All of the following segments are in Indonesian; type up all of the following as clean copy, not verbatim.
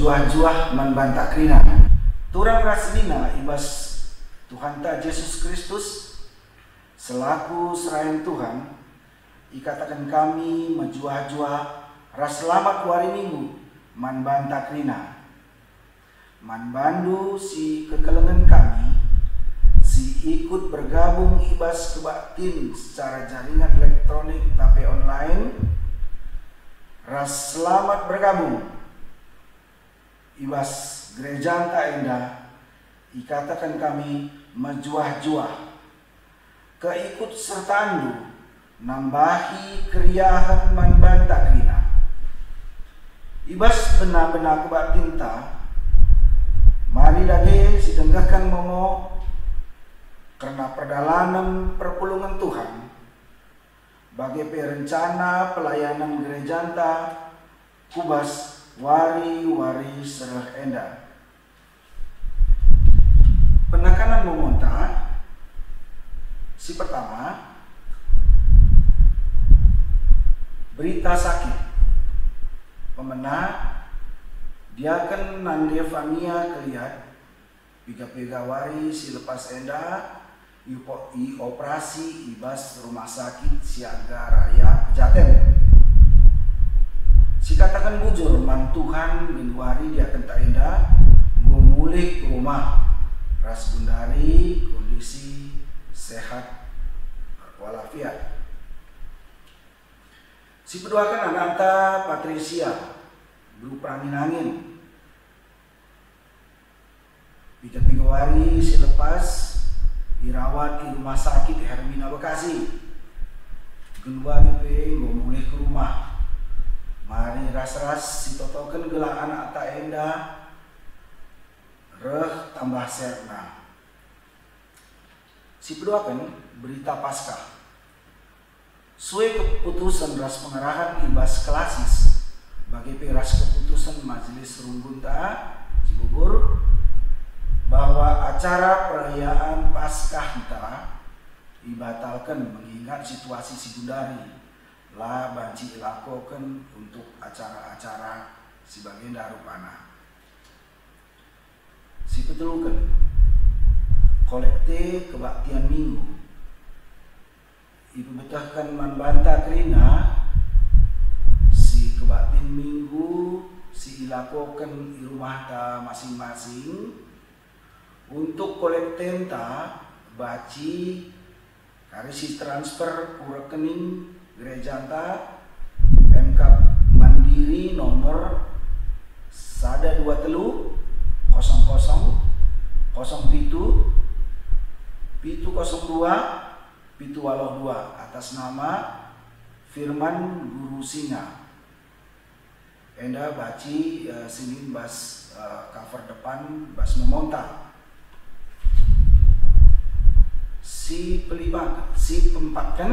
menjuah-juah membantah krina. Turang raslina ibas Tuhan ta Yesus Kristus selaku serayan Tuhan, ikatakan kami menjuah-juah ras selamat hari Minggu membantah krina. Manbandu si kekelengan kami si ikut bergabung ibas kebaktin secara jaringan elektronik tapi online, ras selamat bergabung ibas gereja ta endah, ikatakan kami menjuah-juah keikut sertaan nambahi keriahan membantah krina ibas benar-benar kebaktin ta. Mari dage sidenggakan momo karena perjalanan perpulungan Tuhan bagi perencana pelayanan gereja ta kubas wari-wari serah endah. Penekanan momonta si pertama berita sakit pemenang dia kan nande Fania kelihat piga-piga wari si lepas endah i operasi ibas rumah sakit Siaga Raya Pejaten. Si katakan bujur man Tuhan minggu hari dia akan tak endah gue mulih ke rumah ras gundari kondisi sehat walafiat. Si kedua kan anak Patricia berupa angin-angin. Piga-piga hari selepas dirawat di rumah sakit Hermina Bekasi. Kedua gue mulai ke rumah. Mari ras-ras si totokan gelah anak tak endah. Reh tambah serna. Si kedua kan berita Paskah. Sue keputusan ras pengarahan ibas klasis bagi peras keputusan Majelis Runggunda Cibubur bahwa acara perayaan Paskah kita dibatalkan mengingat situasi Sigundari lah banci ilakokan untuk acara-acara sebagai darupana. Si petulukan kolekte kebaktian minggu ibu betahkan membantah krina si kebaktian minggu si ilakokan di rumah ta masing-masing untuk kolekten ta baci kari si transfer ku rekening gereja ta MK Mandiri nomor 123 00 07 702 782 atas nama Firman Guru Singa. Enda baci sini bas cover depan bas memonta. Si pempatkan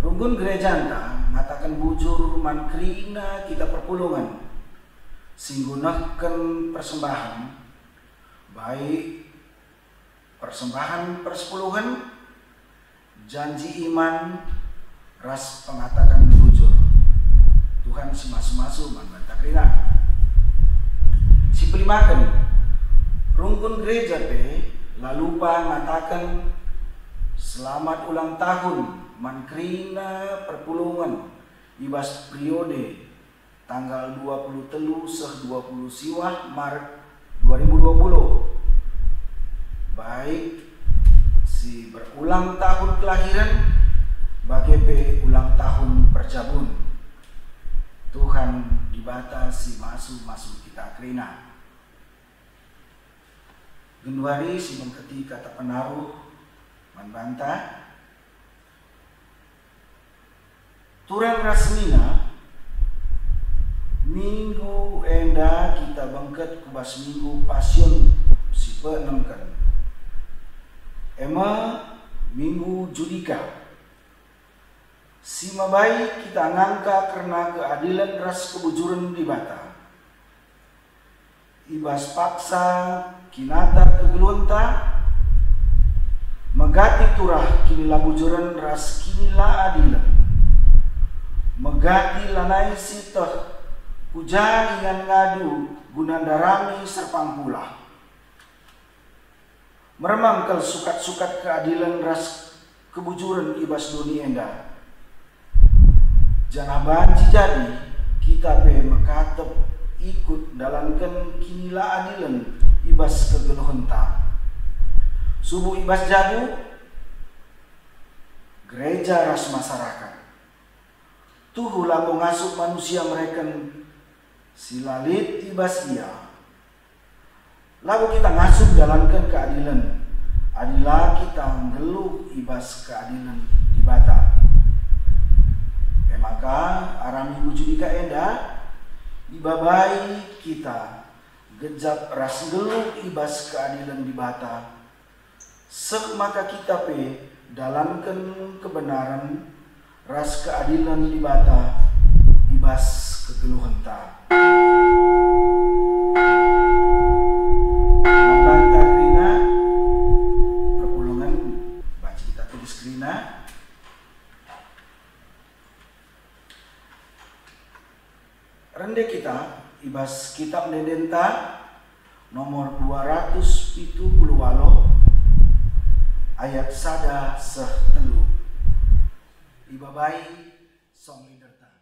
Runggun gereja anta mengatakan bujur mankrina kita perpulungan singgunakan persembahan baik persembahan persepuluhan janji iman ras pengatakan bujur Tuhan si masu-masu membantah krina si pelimakan rungkun gereja lalu mengatakan selamat ulang tahun mankrina perpulungan ibas periode tanggal 23 20 siwah Maret 2020 baik si berulang tahun kelahiran bagi ulang tahun perjabun Tuhan dibatasi masuk kita krina Januari si mengketi kata penaruh membantah turang rasmina minggu enda kita bangket kubas minggu pasion si penengkan ema minggu judika si mabai kita ngangka karena keadilan ras kebujuran di bata ibas paksa kinata kegelunta megati turah kinila bujuran ras kinila adilan megati lanai sitoh Puja ingan ngadu gunanda rami serpang pula. Meremangkel sukat-sukat keadilan ras kebujuran ibas doni enda. Jangan banci jadi kita pe makatep ikut dalamkan kinila adilan ibas kegeluhenta. Subuh ibas jabu gereja ras masyarakat. Tuhu lamu ngasup manusia mereka silalit ibas ia. Lalu kita ngasup dalamkan keadilan. Adilah kita ngeluh ibas keadilan di bata. Maka arami bujudika enda ibabai kita gejap ras ngeluh ibas keadilan di bata. Sek maka kita pe dalamkan kebenaran ras keadilan di bata ibas kegeluhan ta. Membantah Rina perpulungan baca kita tulis Rina. Rende kita ibas kitab Nedenta nomor 278 ayat sada seh telu. Ibabai song liderta.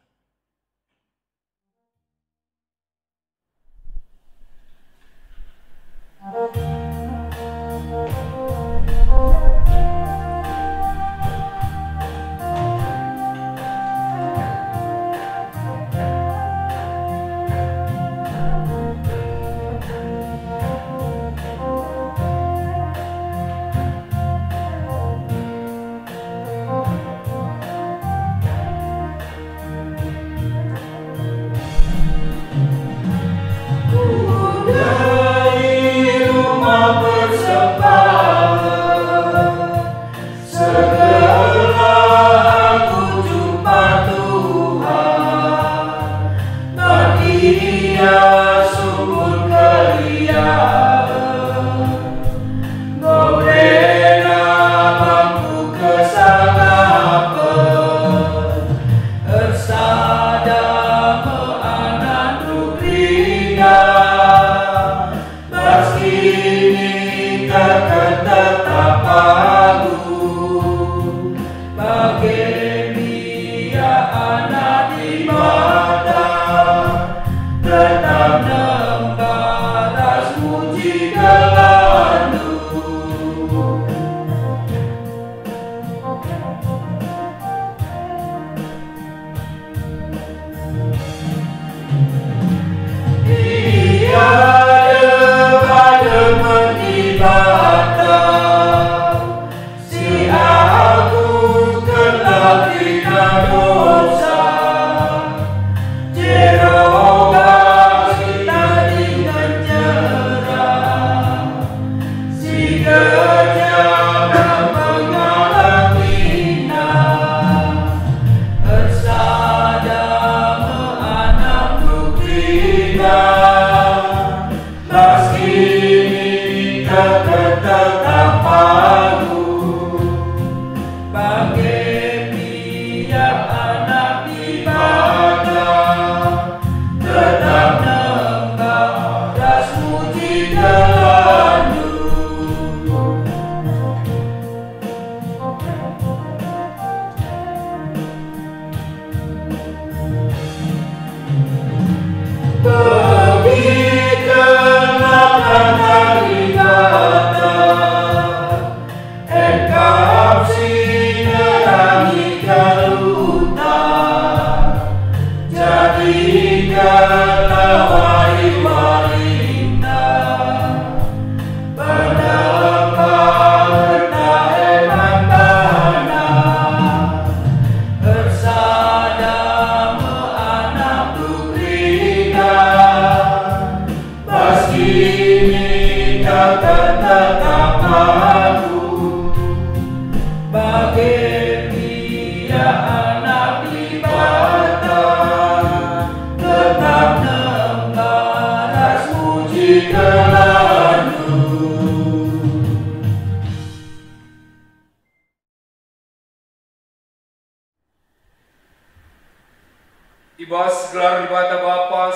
Ibas gelar di bata Bapa,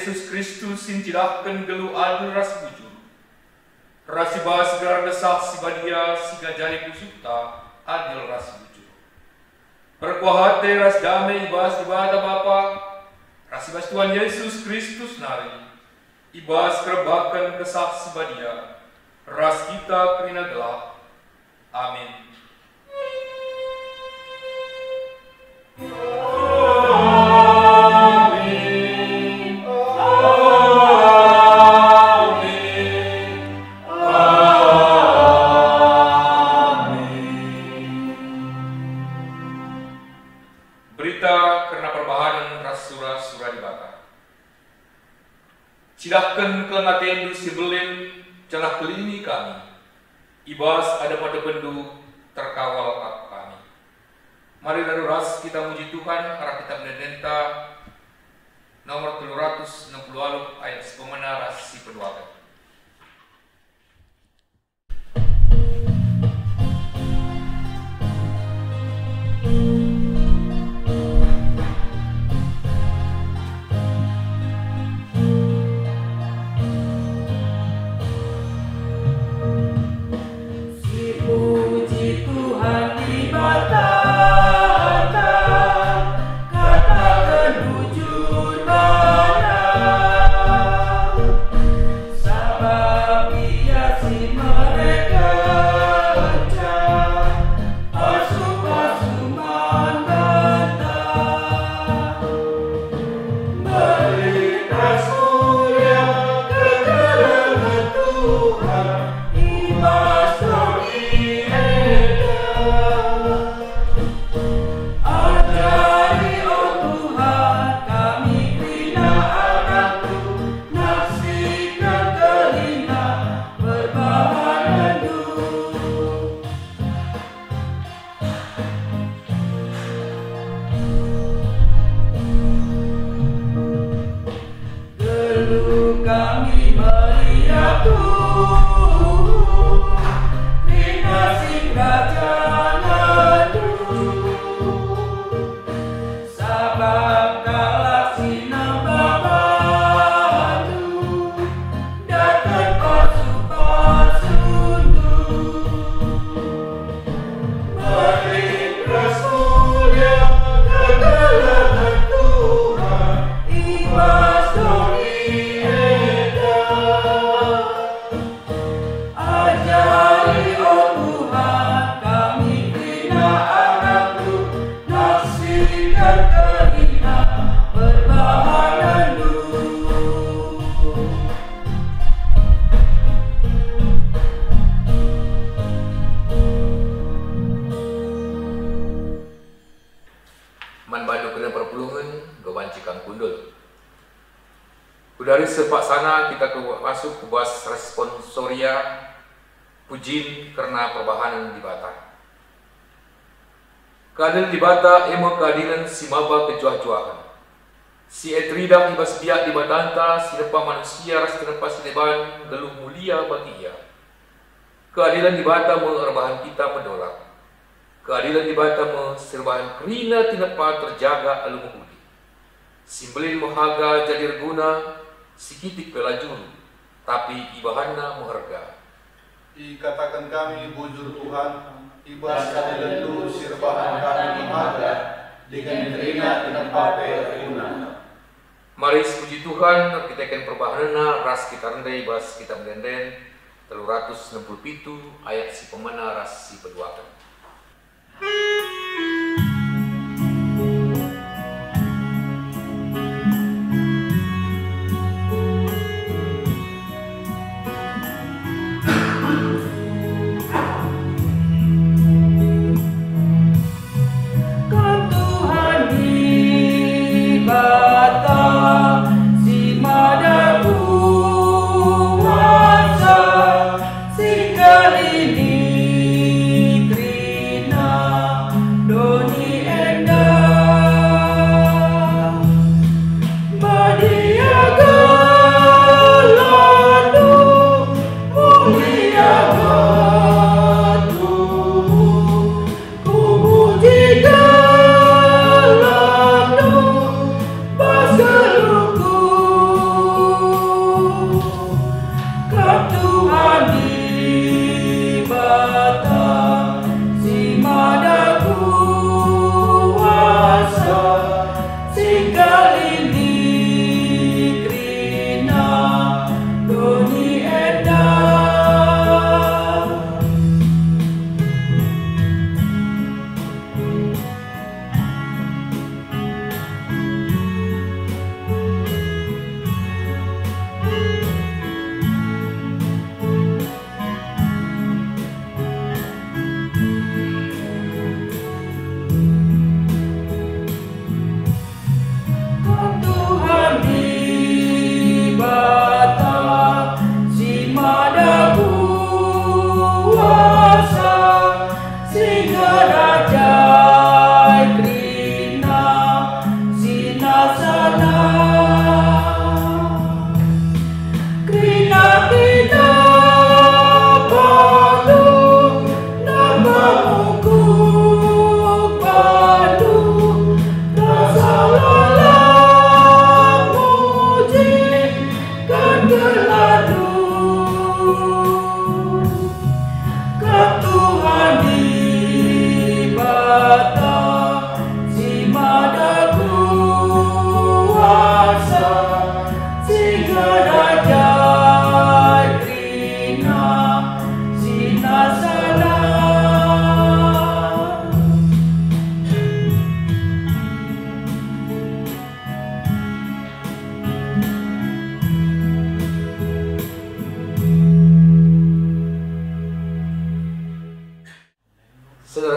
Yesus Kristus sincidahkan gelu adil ras bujur. Rasi bahas gelar desah si badia si gajari kusukta adil ras bujur. Perkuahate ras damai ibas ibadah Bapa, rasi bahas Tuhan Yesus Kristus nari. Ibas kerbakan kesah si badia, ras kita kerina gelap. Amin. Cidahkan kelengatendu si belin, celah kelini kami. Ibas ada pada bendu, terkawal aku kami. Mari lalu ras kita muji Tuhan, arah kita menendenta nomor 360 ayat sepemena ras si peduakan. Dari sepak sana kita masuk ke bahas responsoria pujin karena perbahanan di Bata. Keadilan di Bata emo keadilan si maba kejuah-juahan. Si etrida ibas biak di batanta si depa manusia ras tenepa si deban geluh mulia bagi ia. Keadilan di Bata merbahan kita mendolak. Keadilan di Bata serbahan kerina tinepa terjaga alu menghudi. Simbelin mohaga jadi reguna sikitik pelajuru, tapi ibahanna muharga. Dikatakan kami bujur Tuhan, ibas keadilan itu sirbahan kami mohaga, dengan nerina tinepa pelajuna. Mari puji Tuhan, kita akan perbahanana ras kita rendai bas kita mendenden 367 ayat si pemena ras si peduakan. Ini Trina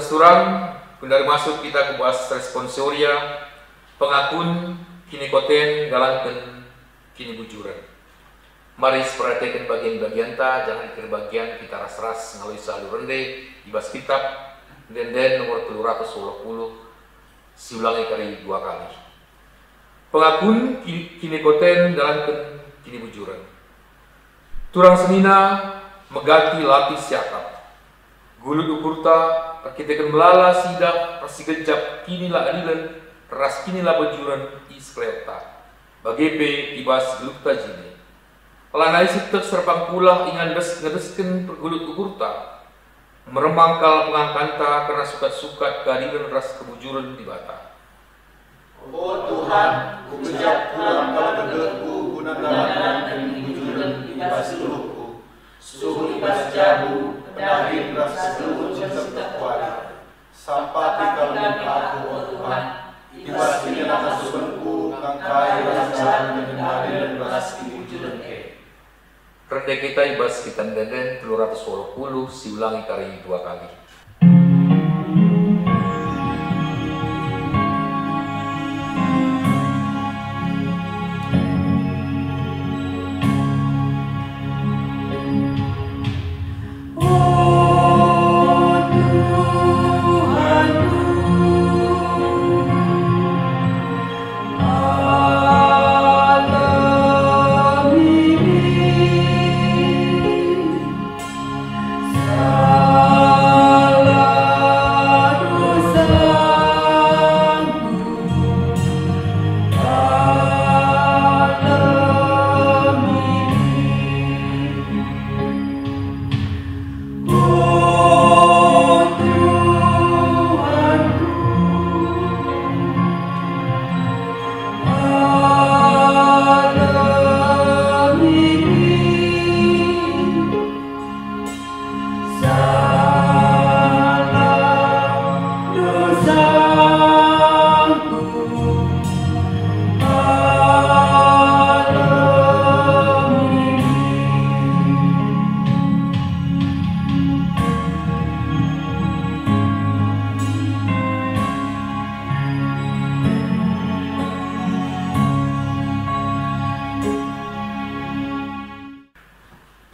Surang, pendari masuk kita ke bahas responsoria, pengakun kini koten galangkan kini bujuran. Mari perhatikan bagian-bagian ta, jangan dikira bagian kita ras-ras ngalui salur rende, ibas kitab, dan nomor 220, siulangi kali 2 kali. Pengakun kini koten galangkan kini bujuran. Turang senina megati lapis siakap. Gulut ukurta, rakitekan melala sidak, rasi gejap, kinilah adilan, ras kinilah bajuran iskleota. Bagepe ibas gelukta jini. Pelanai sitek serpang pula ingan ngedesken pergulut ukurta. Meremangkal pengangkanta karena sukat-sukat keadilan ras kebujuran di bata. Oh Tuhan, ku bejak pulang kalau gegerku guna dalam dan kebujuran ibas luhku. Suhu ibas jabu, pedahir ras seluruh cinta kuat. Sampai kalau aku, oh Tuhan, ibas ini rasa subenku, kangkai rasa dan keadilan ras kebujuran ke. Rende kita ibas kita denden 220, siulangi kali 2 kali.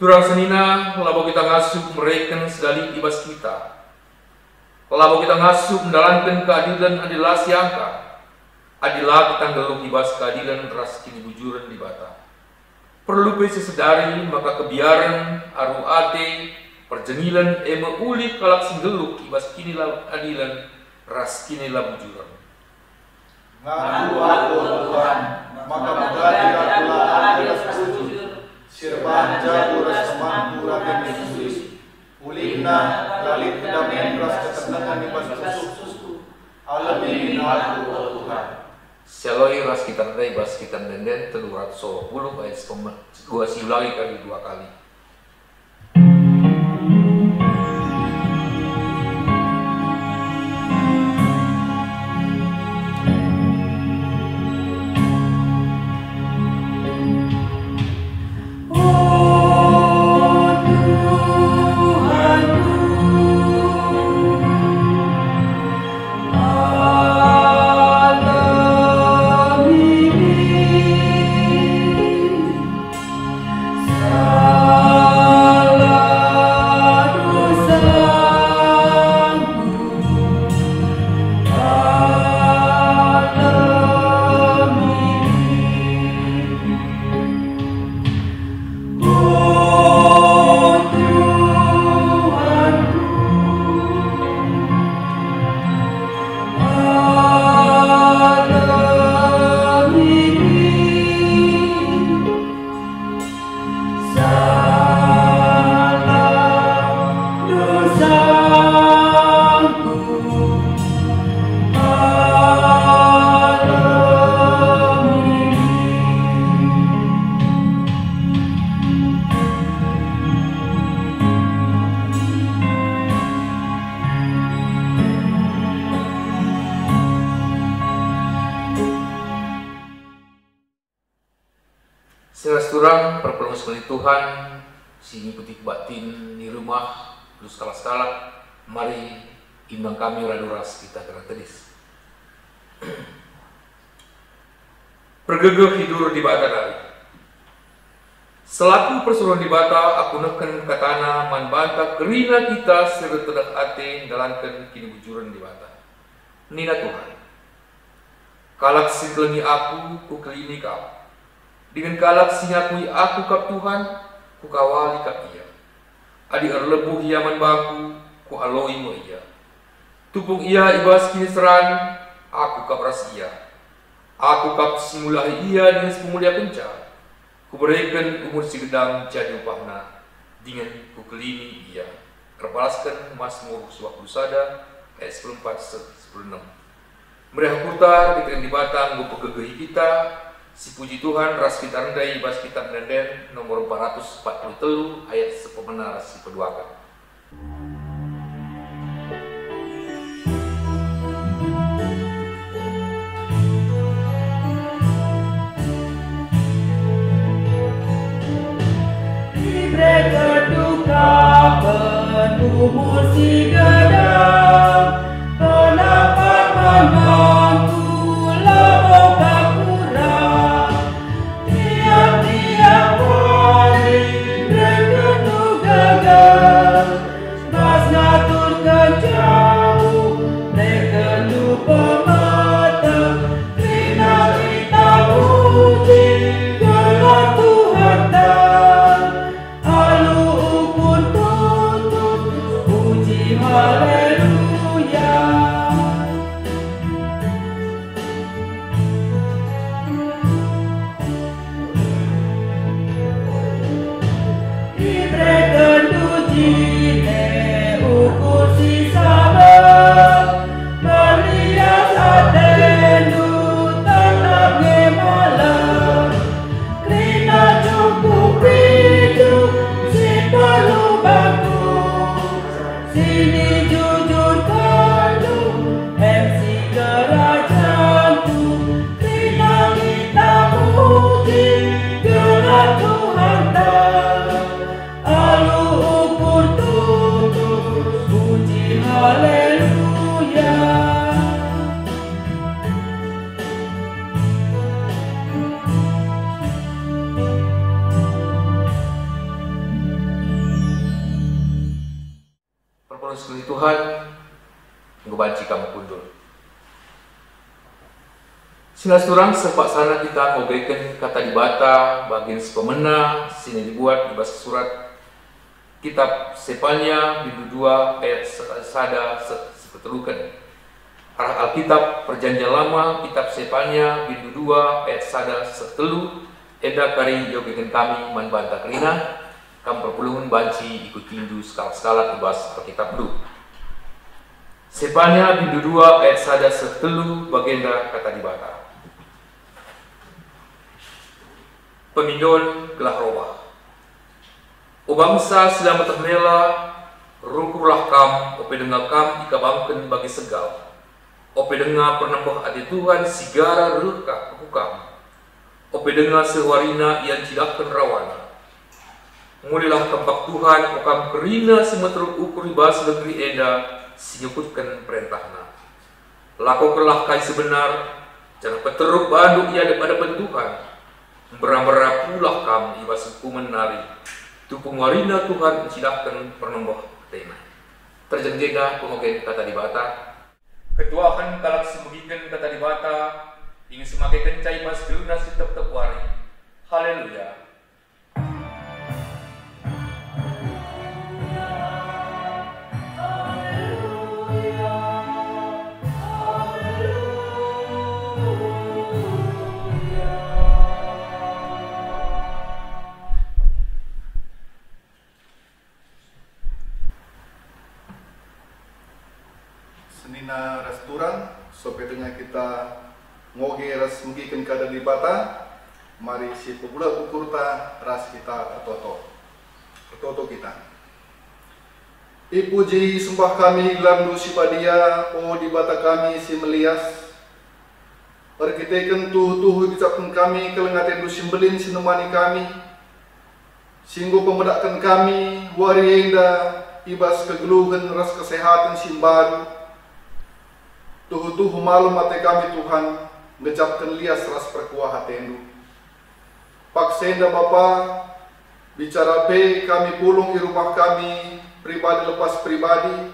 Turang senina, labo kita ngasup mereken sedali ibas kita. Labo kita ngasup mendalankan keadilan adilah siangka. Adilah kita ngeluk ibas keadilan ras kini bujuran di bata. Perlu pesi sedari maka kebiaran aru ate perjengilan eme uli kalak singgeluk ibas kini lah adilan ras kini lah bujuran. Ngaku aku Tuhan, maka menjadi aku lah adilah bujur. Sirban jago ras temanku rakyat Yesus. Ulihna lalit kedamaian ras ketenangan ibas susu. Alamin aku oh Tuhan. Seloi ras kita ndai bas kita denden 220 ayat 2 siulangi kali 2 kali. Seorang perpelongus sekali Tuhan, sini putih batin di rumah, terus skala-skala, mari imbang kami raduras kita kena tedis. Pergegeh hidur di bata dari. Selaku persuruhan di bata, aku neken katana man banta kerina kita serta tedak ate dalankan kini bujuran di bata. Nina Tuhan, kalak singlengi aku, ku kelini kau. Dengan kalak singakui aku kap Tuhan, ku kawali kap ia. Adi erlebuh ia man baku, ku aloi mo ia. Tupung ia ibas kini seran, aku kap ras ia. Aku kap simulahi ia dengan sepemulia kenca. Ku berikan umur si gedang jadi upahna, dengan ku kelini ia. Terbalaskan Mazmur 20 ayat 14-16. Mereka putar kita di batang gue pegegehi kita. Si puji Tuhan ras kita rendai bas kitab Nenden nomor 443 ayat sepemenar si peduakan. Berduka penuh musik gedang, pendapat membantu leboka kurang. Tiap-tiap hari bergenuh gagal, mas ngatur kejauh, bergenuh pemata. Kena kita puji gelar Tuhan dan haleluya. Diberikan puji ukur si sabar, melihat atendu tetap gemalam. Kerana cukup hidup si perlu bagus. Sini jujur kalung MC kerajaanku, kerana kita puji gelar Tuhan dan alu ukur tutup puji haleluya. Sekali Tuhan, ngebanci kamu kundur. Sinas turang sepak sana kita ngobrekan kata di bata, bagian sepemena, sini dibuat di bahasa surat kitab Sepanya, bindu 2 ayat sada sepetelukan. Arah Alkitab Perjanjian Lama, kitab Sepanya, bindu 2 ayat sada setelu, eda kari yogekan kami man banta kerina. Kam perpulungan banci ikut tindu skala-skala tebas Alkitab dulu. Sepanya bindu 2 ayat sada setelu bagenda kata di bata. Pemindon gelah robah. O bangsa selamat termela, rungkurlah kam, ope dengar kam ikabangken bagi segal. Ope dengar pernambah adi Tuhan sigara reka hukam. Ope dengar sewarina yang tidakkan rawana. Mulilah tempat Tuhan, okam kerina semeteruk ukur ibas negeri eda, sinyukutkan perintahna. Lakukanlah kai sebenar, jangan peteruk banduk ia daripada Tuhan. Merah-merah pulah kam ibas hukuman nari. Tupung warina Tuhan mencilahkan pernomboh tema. Terjengjega pengogen kata di bata. Ketuahan kalak semegikan kata di bata, ingin semakai kencai mas geluna tetap wari. Haleluya. Senina restoran, sopetnya kita ngoge ras mugikan kada di bata, mari si pebula ukur ta ras kita toto kita. Ipuji sumpah kami gelar si padia, o di bata kami si melias. Perkitekan tuh bicapkan kami kelengaten si belin si nemani kami. Singgo pemedakkan kami wari enda ibas kegeluhan ras kesehatan si baru. Tuhu-tuhu malam mate kami Tuhan, ngejapkan lias ras perkuah hatendu. Paksenda Bapa, bicara be kami pulung di rumah kami, pribadi lepas pribadi.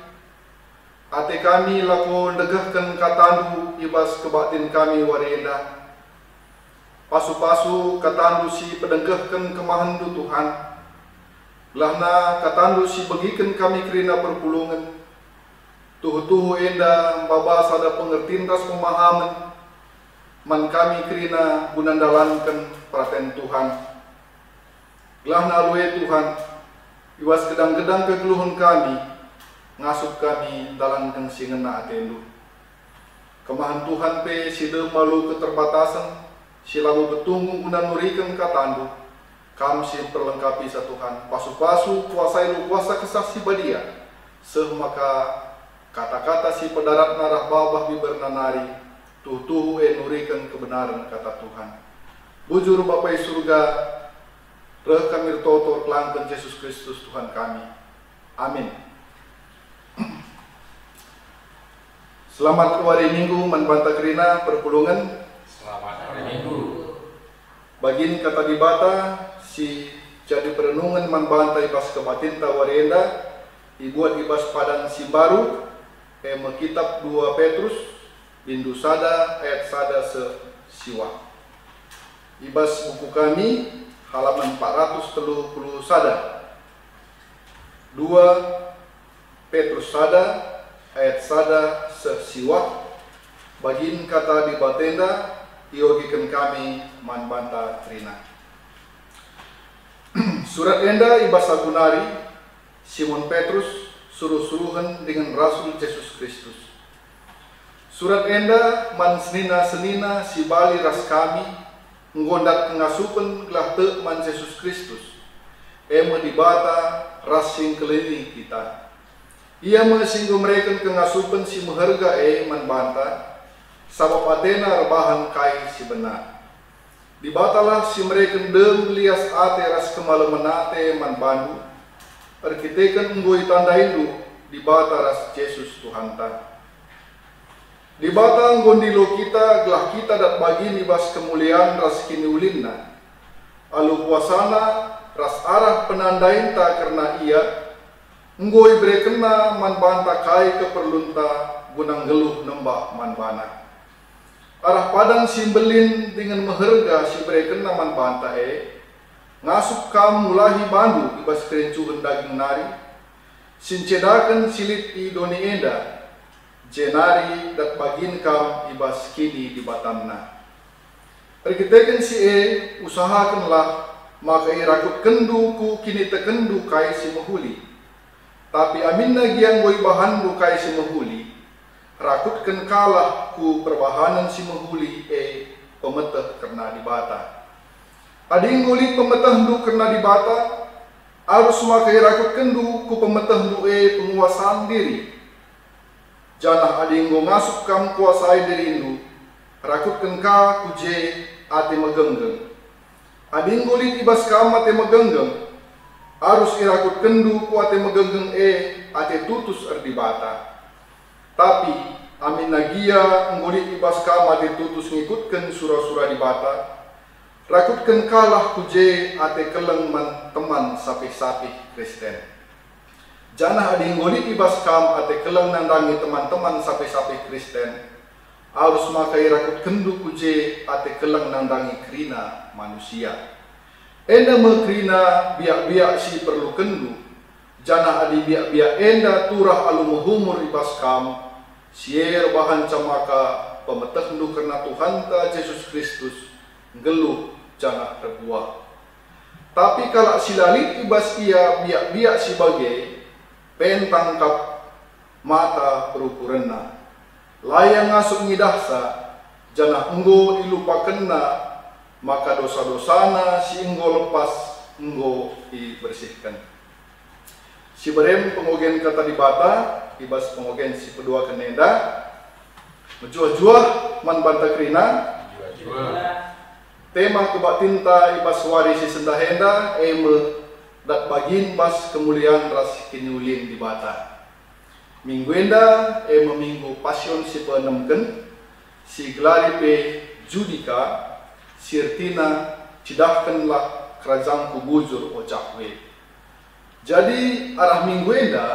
Ate kami laku negahkan katandu ibas kebatin kami warenda. Pasu-pasu katandu si pedengkahkan kemahandu Tuhan. Lahna katandu si bagikan kami kerina perpulungan. Tuhu-tuhu enda baba sada pengertian ras pemahaman. Man kami kerina gunandalankan perhatian Tuhan. Lahna alue Tuhan, iwas gedang-gedang kegeluhan kami, ngasup kami dalam kengsingena atendu. Kemahan Tuhan pe sida malu keterbatasan, silamu betunggung guna nurikan katandu. Kam si perlengkapi sa Tuhan, pasu-pasu kuasai lu kuasa kesaksi badia. Semaka kata-kata si pedarat narah babah bibernanari, tuh nurikan kebenaran kata Tuhan. Bujur Bapak surga, reh kami totor kelangkan Yesus Kristus Tuhan kami. Amin. Selamat hari Minggu manbanta kerina perpulungan. Selamat hari Minggu. Bagin kata dibata si jadi perenungan manbanta ibas kebatin tawarenda, dibuat ibas padang si baru. Kitab 2 Petrus bindu sada ayat sada siwa. Ibas buku kami halaman 430 sada. 2 Petrus sada ayat sada siwa. Bagin kata di batenda iogikan kami manbanta trina. Surat enda ibas agunari Simon Petrus suruh-suruhan dengan Rasul Yesus Kristus. Surat enda man senina si bali ras kami nggondat ngasupen gelah te man Yesus Kristus. Ema dibata ras sing keliling kita. Ia mesinggo mereka kengasupen si meherga man banta sabab atena rebahan kai si benar. Dibatalah si mereka dem lias ate ras kemalemenate man bandu. Arkitekan unggoi tanda Hindu di bata ras Yesus Tuhan ta. Di bata gondilo kita gelah kita dat bagi nibas kemuliaan ras kini ulinna. Alu puasana ras arah penandain ta karena ia unggoi berekena man banta kai keperlunta gunang geluh nembak man bana. Arah padang simbelin dengan meherga si berekena man banta ngasup kam mulahi bandu ibas kerencuhan daging nari sincedakan silit i doni enda jenari dat bagin kam ibas kini di batamna. Perkitekan si usahakanlah maka irakut kendu ku kini tekendu kai si mahuli. Tapi aminna giang boy bahandu kai si mahuli rakutkan kalah ku perbahanan si mahuli pemeteh karena di bata. Ading ngulit pemetah ndu kena dibata, harus makai rakut kendu ku pemetah ndu penguasaan diri. Janah ading ngo ngasup kam kuasai diri ndu, rakut kenka ku je ate megenggeng. Ading ngulit ibas kam ate megenggeng, harus irakut kendu ku ate megenggeng ate tutus dibata. Tapi amin nagia ngulit ibas kam ate tutus ngikutkan surah-surah dibata. Rakutkan kalah kuje ate keleng man teman sapih-sapih Kristen. Janah adi ngolit ibas kam ate keleng nandangi teman-teman sapih-sapih Kristen. Harus makai rakut kendu kuje ate keleng nandangi kerina manusia. Enda mekrina biak-biak si perlu kendu. Janah adi biak-biak enda turah alu muhumur ibas kam. Sier bahan camaka pemeteh ndu karena Tuhan ta Yesus Kristus geluh jangan terbuah. Tapi kalau silalit ibas ia biak-biak sebagai pentangkap mata perukurenna. Layang ngasup ngidahsa janah enggo ilupakenna maka dosa-dosana si enggo lepas enggo dibersihkan. Si berem pengogen kata di bata ibas pengogen si pedua kenenda menjuah-juah man banta kerina tema kebak tinta ibas warisi sendahenda dat bagin bas kemuliaan ras kinyulin di bata. Minggu enda meminggu pasion si penemken si gelari pe Judika sirtina cidahkanlah kerajaan kubujur ocakwe. Jadi arah minggu enda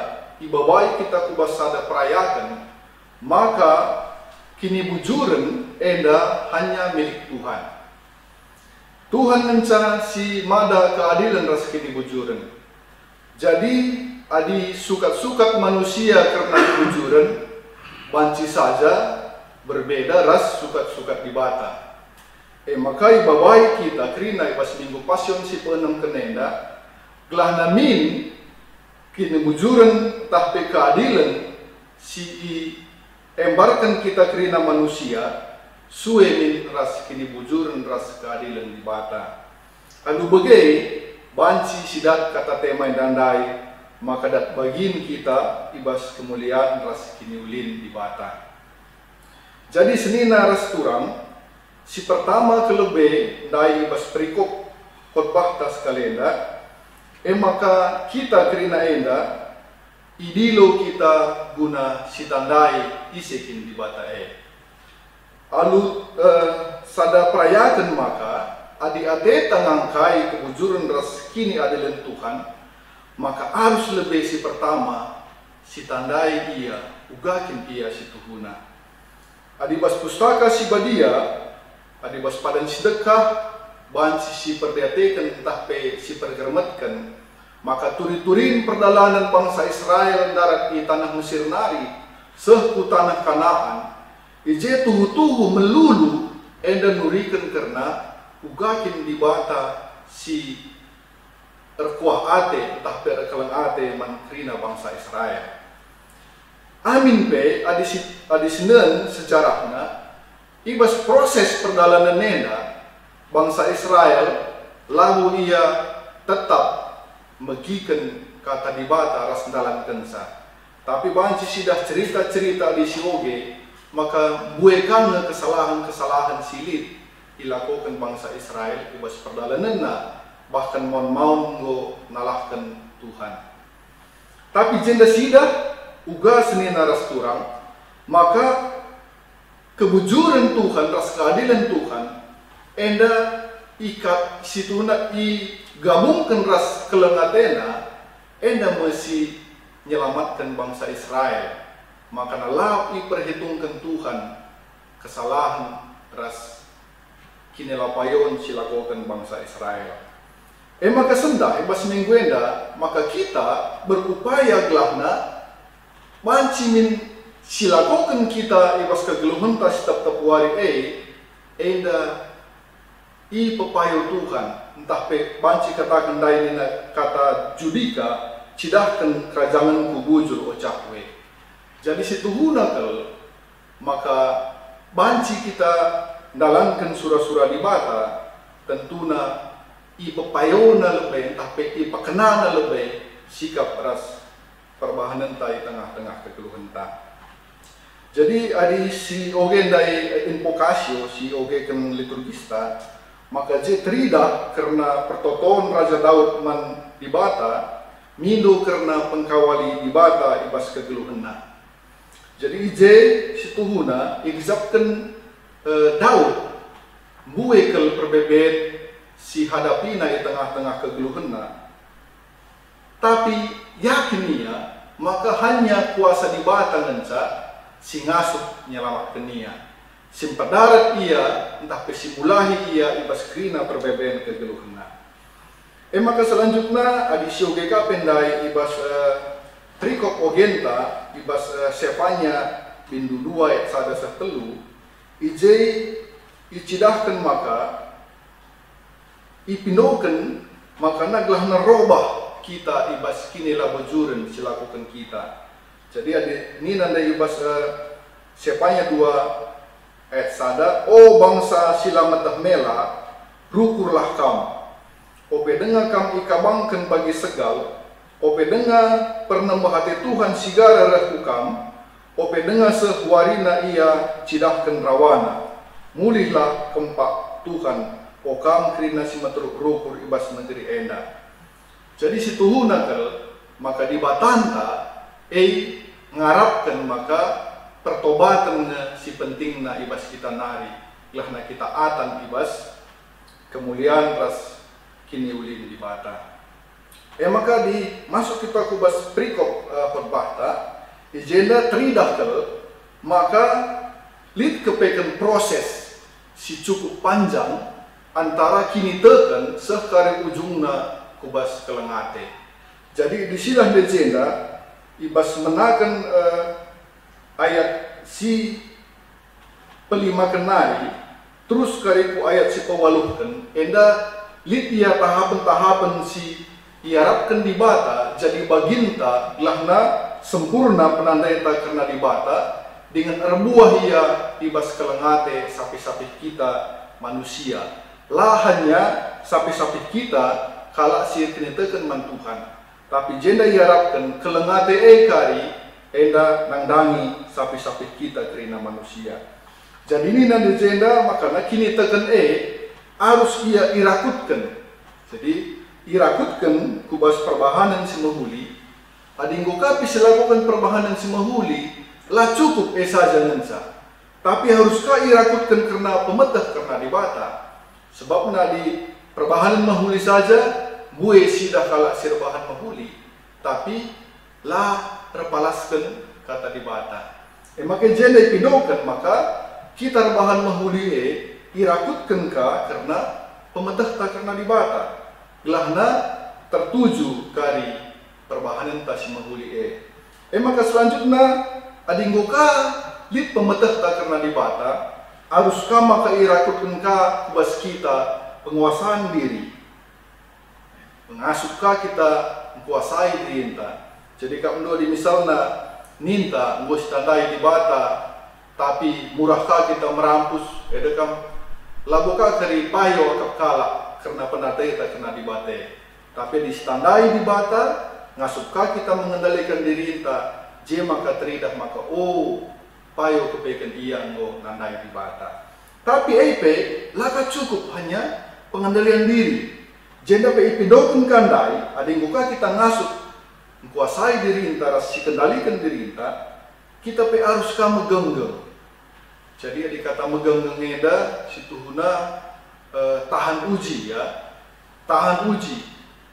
ibabai kita kubasada perayakan, maka kini bujuren enda hanya milik Tuhan. Tuhan ngenca si mada keadilan ras kini bujuren. Jadi adi sukat-sukat manusia karena bujuren banci saja berbeda ras sukat-sukat dibata. Makai babai kita kerina ibas minggu pasion si penem kenenda gelah namin kini bujuren tahpe keadilan si embarkan kita kerina manusia suwe min ras kini bujuren ras keadilan dibata. Anu begai banci sidat kata tema dandai maka dat bagin kita ibas kemuliaan ras kini ulin dibata. Jadi senina ras turang si pertama kelebe dai ibas perikop khotbah tas kalenda maka kita kerina enda idilo kita guna sitandai isekin dibata alu sada perayakan maka adi ade tangangkai kebujuran ras kini adilan Tuhan, maka harus lebih si pertama si tandai ia ugakin ia si Tuhuna. Adi bas pustaka si badia, adi bas padan si dekah, banci si perdiatekan entah pe si pergermetkan, maka turi-turin perjalanan bangsa Israel darat di tanah Mesir nari, sehku tanah Kanaan, ije tuhu-tuhu melulu enda nurikan karena ugakin dibata si erkuah ate entah pe erkelang ate mankrina bangsa Israel. Amin pe adi senen sejarahnya ibas proses perjalanan nena bangsa Israel lalu ia tetap megikan kata dibata ras dalam kensa. Tapi banci sidah cerita-cerita di sioge, maka buekan kesalahan-kesalahan silit dilakukan bangsa Israel ibas perdalananna bahkan mau go nalahkan Tuhan. Tapi jenda sidah uga senina ras turang, maka kebujuran Tuhan ras keadilan Tuhan enda ikat situna i gabungkan ras kelengatena enda mesti menyelamatkan bangsa Israel. Maka nalau perhitungkan Tuhan kesalahan ras kinelapayon silakukan bangsa Israel. Maka sendah ibas minggu enda maka kita berupaya gelahna mancimin silakukan kita ibas kegeluhan tas tetap wari enda i pepayo Tuhan entah pe banci katakan dainina kata Judika cidahkan kerajaan kubujur ocakwe. Jadi situhuna kel maka banci kita dalankan surah-surah dibata tentuna i pepayona lebih entah pe i pakenana lebih sikap ras perbahanan tai tengah-tengah kekeluhan ta. Jadi adi si oge dai invokasio si oge ken liturgista maka je terida karena pertotoan Raja Daud man dibata mindo karena pengkawali dibata ibas kegeluhanna. Jadi je situhuna igzapkan Daud buekel perbebet si hadapina di tengah-tengah kegeluhanna. Tapi yakin ia maka hanya kuasa dibata ngenca si ngasuh nyelamatkan ia. Simpat darat ia entah pesimulahi ia ibas krina perbeben kegeluhanna. Maka selanjutnya adi siogeka pendai ibas trikop ogenta ibas Sefanya bindu 2 ayat 1 telu ijei icidahkan maka ipinoken maka naglah narobah kita ibas kinila bujuren silakukan kita. Jadi adi ini nanda ibas Sefanya 2 ayat 1, oh bangsa silamatah mela, rukurlah kam. Ope dengar kam ikabangkan bagi segal, ope dengar pernembahati Tuhan sigara rekukam, ope dengar sehuarina ia cidahkan rawana. Mulihlah kempak Tuhan, okam krina simatruk rukur ibas negeri enda. Jadi situhuna kel, maka di batanta, ngarapkan maka pertobatan si penting na ibas kita nari lah na kita atan ibas kemuliaan ras kini ulin di bata. Maka di masuk kita kubas perikop khotbah ta agenda tridakal maka lid kepekan proses si cukup panjang antara kini teken sekare ujungna kubas kelengate. Jadi di silah agenda ibas menakan ayat si pelima kenari terus kariku ayat si pewaluhkan enda lid ia tahapan-tahapan si iarapkan di bata jadi baginta gelahna sempurna penandaita karena di bata dengan erbuah ia ibas kelengate sapi-sapi kita manusia lahannya sapi-sapi kita kalak si kenitekan man Tuhan tapi jenda iarapkan kelengate kari enda nangdangi sapi-sapi kita kerina manusia. Jadi ini nanti jenda makanya kini teken harus ia irakutkan. Jadi irakutkan kubas perbahanan si mahuli. Adinggo kapi silakukan perbahanan si mahuli lah cukup saja nensa. Tapi haruskah irakutkan karena pemetah karena dibata. Sebab di perbahanan mahuli saja bue sidah kalak sirbahan mahuli. Tapi lah terpalaskan kata dibata. Makin jenda pindokan maka kita rebahan mahuli irakutkan ka karena pemetah tak karena dibata. Gelahna tertuju kari perbahanan tasi mahuli maka selanjutnya adinggo ka lid pemetah tak karena dibata haruskah maka irakutkan ka kubas kita penguasaan diri mengasukkah kita menguasai diri enta. Jadi kalau di misalnya ninta ngos tandai di bata tapi murahkah kita merampus edekam labuka kari payo akap kala karena penate tak kena di bate tapi di standai di bata ngasukah kita mengendalikan diri enta je maka teridah maka payo kepekan iya ngo nandai di bata tapi laka cukup hanya pengendalian diri jenda pe dokun kandai adingguka kita ngasuk kuasai diri enta rasi kendalikan diri enta kita pe haruskah megenggeng. Jadi dikata megenggeng eda situhuna tahan uji ya tahan uji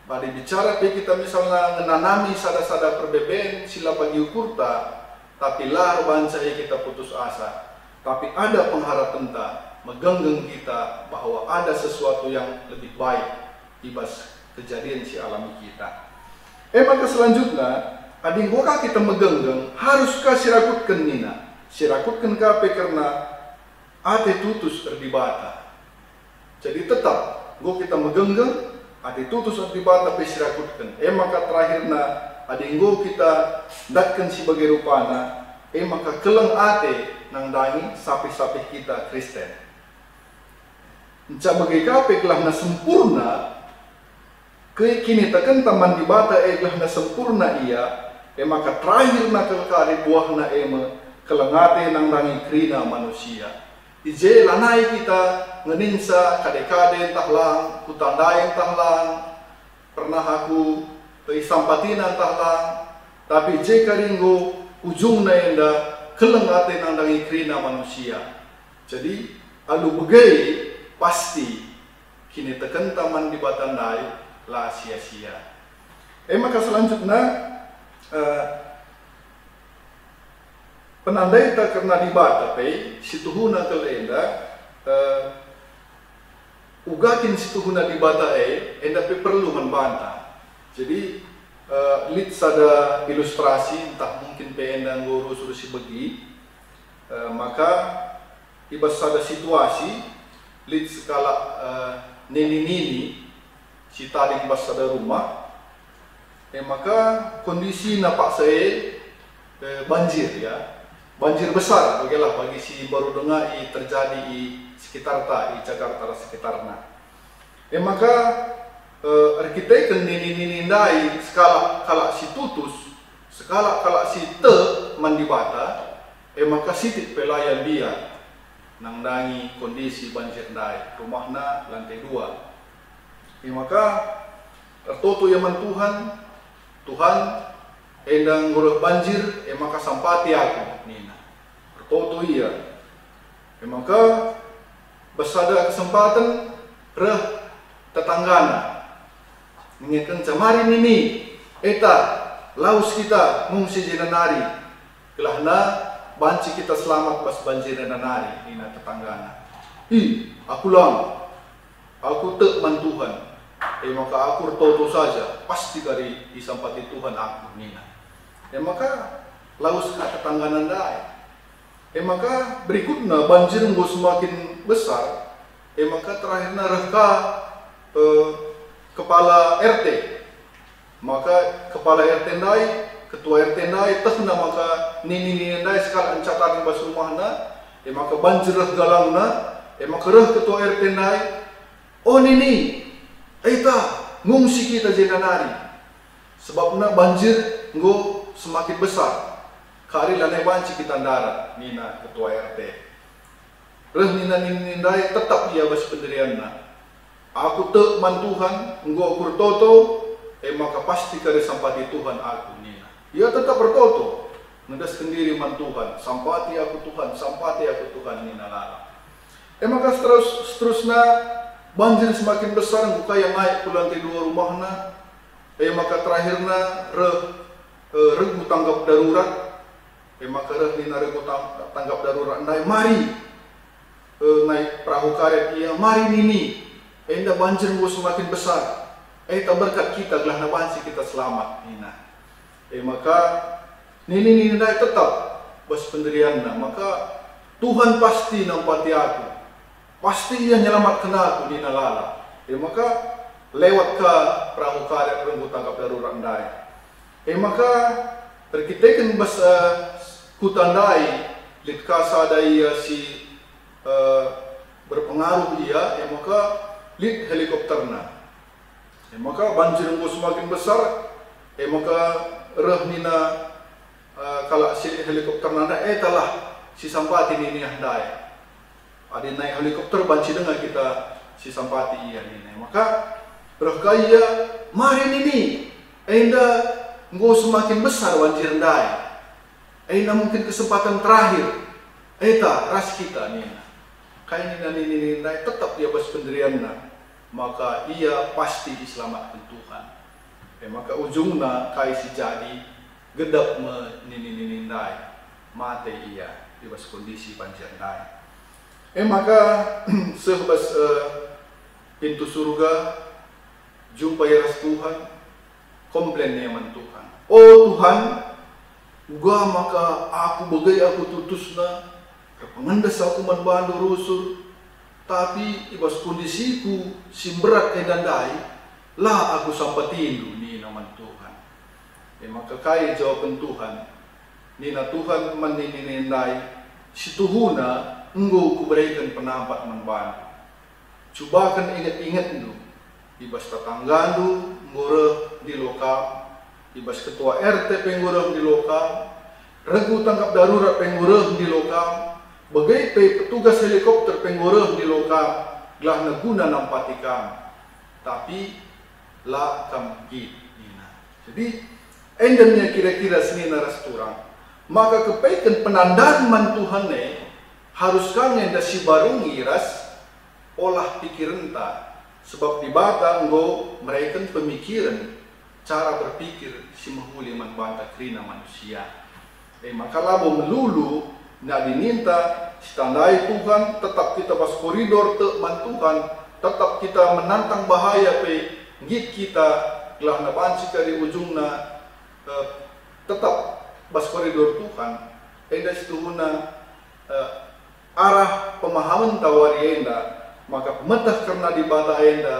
pada bicara pe kita misalnya menanami sada-sada perbeben sila bagi ukurta tapi lah bancai kita putus asa tapi ada pengharapan ta megenggeng kita bahwa ada sesuatu yang lebih baik ibas kejadian si alami kita. Maka selanjutnya adinggoka kita megenggeng haruskah sirakutkan nina sirakutkan kape karena ate tutus erdibata. Jadi tetap go kita megenggeng ate tutus erdibata pe sirakutkan. Maka terakhirna adinggo kita datkan sebagai rupana maka keleng ate nangdangi sapi-sapi kita Kristen. Enca bagai kape kelahna sempurna kini tekan taman di bata gelahna sempurna ia maka terakhir na kelkari buahna kelengate nangdangi krina manusia ije lanai kita ngeninsa kade-kade entahlang kutandai entahlang pernah aku isampatina entahlang tapi ije karinggo ujungna enda kelengate nangdangi krina manusia jadi alu begai pasti kini tekan taman di batandai lah sia-sia. Maka selanjutnya penandai tak karena dibata pe situhuna kelenda ugakin situhuna dibata enda pe perlu membantah. Jadi lid sada ilustrasi entah mungkin pe enda ngurus si begi maka ibas sada situasi lid skala nini-nini si tadi bas sada rumah maka kondisi napak saya banjir ya banjir besar bagilah bagi si baru dengar terjadi di sekitar Jakarta sekitarnya maka arkitek nini ndai skala kala si tutus skala kala si te mandibata maka sitit pelayan dia nangdangi kondisi banjir ndai rumahna lantai 2 maka tertutu yaman Tuhan endang ngurah banjir, maka sampati aku nina. Bertoto iya. Maka besada kesempatan reh tetanggana. Mengingatkan camari nini, eta laus kita mungsi jenanari. Kelahna banci kita selamat pas banjir jenanari nina tetanggana. Aku lang, aku tek man Tuhan. Maka aku bertoto saja, pasti dari disampati Tuhan aku nina. Maka laus ke tetanggana dai. Maka berikutnya banjir nggo semakin besar. Maka terakhirnya reka kepala RT. Maka kepala RT ndai, ketua RT ndai tehna maka nini ndai sekal encatan bas rumahna. Maka banjir reh galangna. Maka reh ketua RT ndai, oh nini, eta ngungsi kita jenanari. Sebabna banjir nggo semakin besar. Kari lanai banci kita darat, nina ketua RT. Reh nina nindai tetap dia bas pendirianna. Aku tek man Tuhan, nggo aku bertoto, maka pasti kare sampati Tuhan aku nina. Ia tetap bertoto, ngedas sendiri man Tuhan, sampati aku Tuhan nina lala. Maka seterusnya banjir semakin besar, buka yang naik ke lantai 2 rumahna. Maka terakhirnya regu tanggap darurat. Maka nina regu tanggap darurat naik mari naik perahu karet ia mari nini enda banjir nggo semakin besar tak berkat kita gelah na banci kita selamat nina maka nini naik tetap bos pendirianna maka Tuhan pasti nampati aku pasti ia nyelamatkan aku nina lala maka lewat ke perahu karet regu tanggap darurat ndai maka terkitekan bas kutandai litkasa dai si berpengaruh dia maka lit helikopterna maka banjir nggo semakin besar maka reh nina kala si helikopterna telah si sampati nini handai adi naik helikopter banci dengan kita si sampati iya nini maka reh kaya mari nini enda nggo semakin besar banjir ndai mungkin kesempatan terakhir ras kita nina kain nini tetap dia bas pendirianna maka ia pasti diselamatkan Tuhan maka ujungnya kai si jadi gedap nini mate ia di bas kondisi banjir ndai maka sebas pintu surga jumpa ras Tuhan komplain nyaman Tuhan oh Tuhan gua maka aku bagai aku tutusna pengendas aku manbandu rusur tapi ibas kondisiku simberat edandai lah aku sampatindu ni naman Tuhan maka kaya jawaban Tuhan nina Tuhan manininindai situhuna enggo kuberikan penampat manbandu cubakan ingat-ingat du ibas tetanggandu ngureh di lokal ibas ketua RT penggureh di lokal regu tangkap darurat penggureh di lokal bagai petugas helikopter penggureh di lokal gelah naguna nampati kam tapi la kam git nina jadi endemnya kira-kira senina rasturang maka kepaikan penandaan man Tuhan harus kami enda si barungi ras olah pikiran ta sebab di bata nggo mereka pemikiran cara berpikir si mahuli man banta krina manusia maka labo melulu nak diminta tandai Tuhan tetap kita pas koridor man Tuhan tetap kita menantang bahaya pe ngit kita gelah na banci dari ujungna tetap pas koridor Tuhan enda situhuna arah pemahaman tawari enda maka pemetah karena di bata enda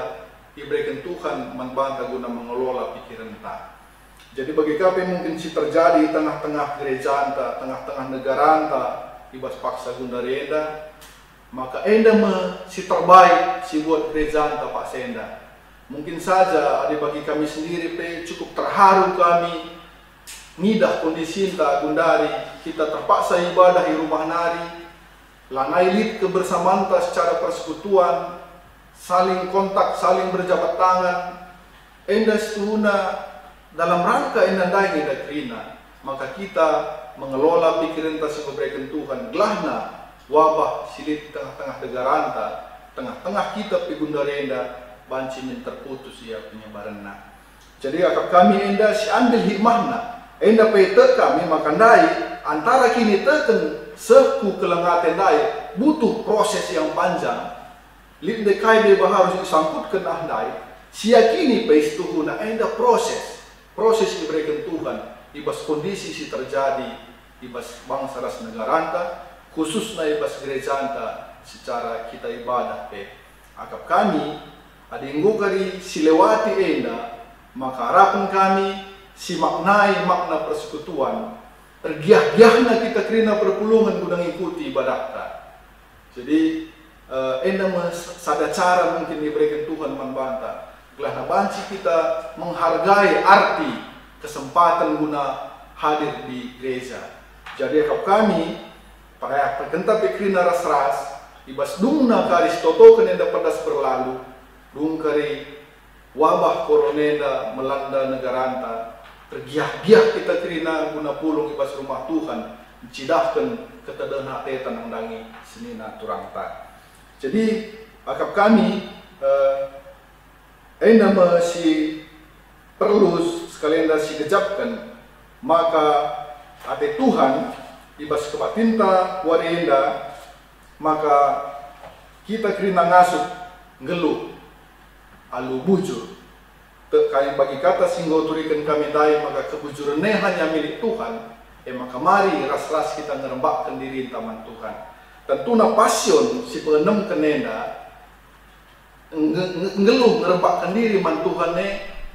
diberikan Tuhan membanta guna mengelola pikiran ta jadi bagi kami mungkin si terjadi tengah-tengah gereja anta, tengah-tengah negara anta, ibas paksa gundari enda, maka enda si terbaik si buat gereja anta pak senda. Mungkin saja ada bagi kami sendiri cukup terharu kami nidah kondisi anta gundari kita terpaksa ibadah di rumah nari, lanai lit kebersamaan ta secara persekutuan, saling kontak, saling berjabat tangan, enda setuna dalam rangka inandai kita kerina, maka kita mengelola pikiran tas yang memberikan Tuhan. Gelahna wabah silit tengah-tengah degaranta, tengah-tengah kita pigunda renda, banci min terputus ya penyebaranna. Jadi akak kami enda si ambil hikmahna, enda pete kami makandai antara kini teken seku kelengaten dai butuh proses yang panjang. Linde kai dia harus disangkutkan ahdai. Siakini peistuhuna enda proses diberikan Tuhan. Ibas kondisi si terjadi ibas bangsa ras negaranta, khususnya ibas gereja anta secara kita ibadah pe. Akap kami adinggu kari silewati enda, maka harapan kami si maknai makna persekutuan tergiah-giahna kita kerina perpulungan guna ikuti ibadah ta. Jadi enda sada cara mungkin diberikan Tuhan membantah. Gelahna banci kita menghargai arti kesempatan guna hadir di gereja. Jadi akap kami pada pergenta pikrina ras-ras ibas dungna karis totokan enda pedas berlalu, dung kari wabah koronenda melanda negaranta, tergiah-giah kita kerina guna pulung ibas rumah Tuhan, mencidahkan ketedana tetan nandangi senina turangta. Jadi akap kami enda masih perlu sekalian si kejapkan, maka ate Tuhan ibas kebatinta warenda, maka kita kerina ngasuk ngeluh alu bujur. Kami bagi kata singgo turikan kami dai, maka kebujuran hanya milik Tuhan. Maka mari ras-ras kita ngerembakkan diri taman Tuhan. Tentuna passion si pengenem kenenda ngeluh ngerembakkan diri man Tuhan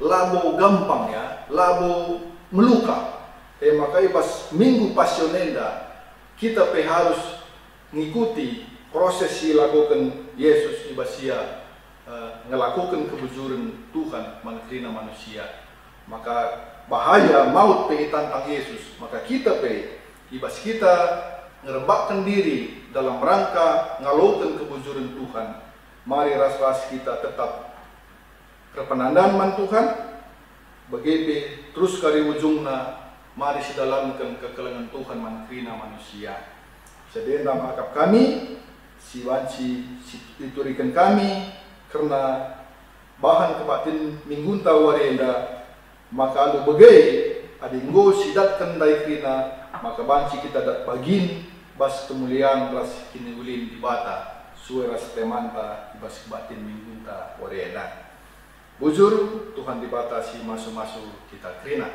labo gampang ya, labo meluka. Maka ibas minggu pasionenda kita harus ngikuti proses si lakukan Yesus ibasia ngelakukan kebujuran Tuhan mengerina manusia. Maka bahaya maut tentang Yesus, maka kita ibas kita ngerembakkan diri dalam rangka ngalakukan kebujuran Tuhan. Mari ras-ras kita tetap kepenandan man Tuhan, begitu terus kari ujungna mari sedalamkan kekelengan Tuhan mengerina manusia. Jadi dalam akap kami si wanci diturikan kami karena bahan kebatin minggunta warenda, maka alu begai adinggo sidatkan dai krina, maka banci kita dat bagin bas kemuliaan ras kini ulin di bata suara temanta bas kebatin minggunta warenda. Bujur Tuhan dibatasi masuk-masuk kita krina.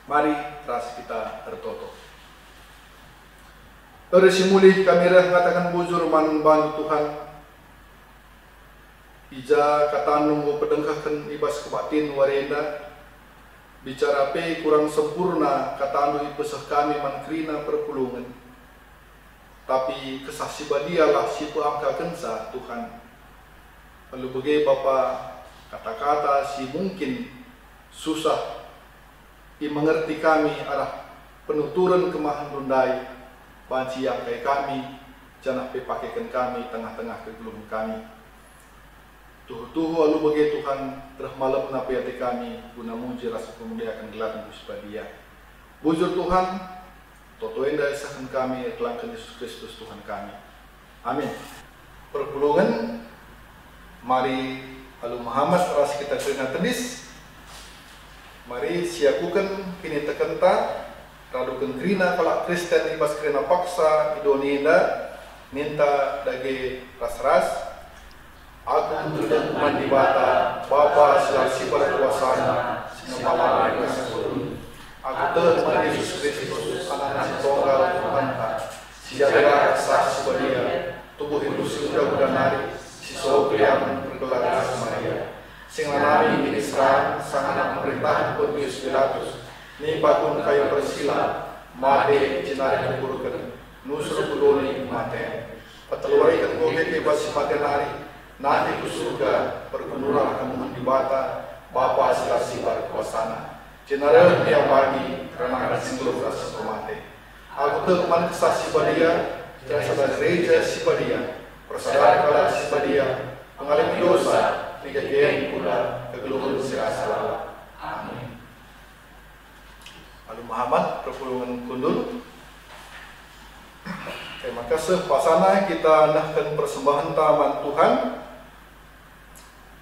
Mari ras kita tertutup. Simuli kami mengatakan bujur manban Tuhan. Ija katanung pedengkakan ibas kebatin warenda. Bicara pe kurang sempurna katanung ibesah kami mankrina perpulungan. Tapi kesasi badialah si peangka kensa Tuhan. Lalu bagai Bapa kata-kata si mungkin susah mengerti kami arah penuturan kemahan rundai banci yang kayak kami jangan pakaikan kami tengah-tengah kegelum kami. Tuh alu bagai Tuhan termalam napi hati kami guna muji rasa pemulia akan gelar dia. Bujur Tuhan toto enda isahkan kami kelangkan Yesus Kristus Tuhan kami. Amin. Perpulungan mari alu Muhammad ras kita kena tedis. Mari siakukan kini tekenta radukan krina kalau Kristen ibas krina paksa idonida minta dage ras-ras aku tidak mandibata Bapa selasi berkuasana sinamala kasih aku telah Yesus Kristus anak tunggal Tuhan siaga saksi badia tubuh itu sudah nari si sopian bergelar Maria sing lanari ministran sang anak pemerintahan Pontius Pilatus ni bakun kayu bersila made jinari kurukan nusur kudoni mate pateluari kan goge bebas patenari nanti ku surga perpenurah kamu dibata Bapa selasi berkuasana jinari yang bagi karena ada singgul rasa mate aku teman kesasi badia dan saudara gereja si badia persaudara kala si badia mengalami dosa tiga geng pula kegeluhan sirasa. Amin. Alu Muhammad perpulungan kundul. Terima kasih pasana kita nahkan persembahan taman Tuhan.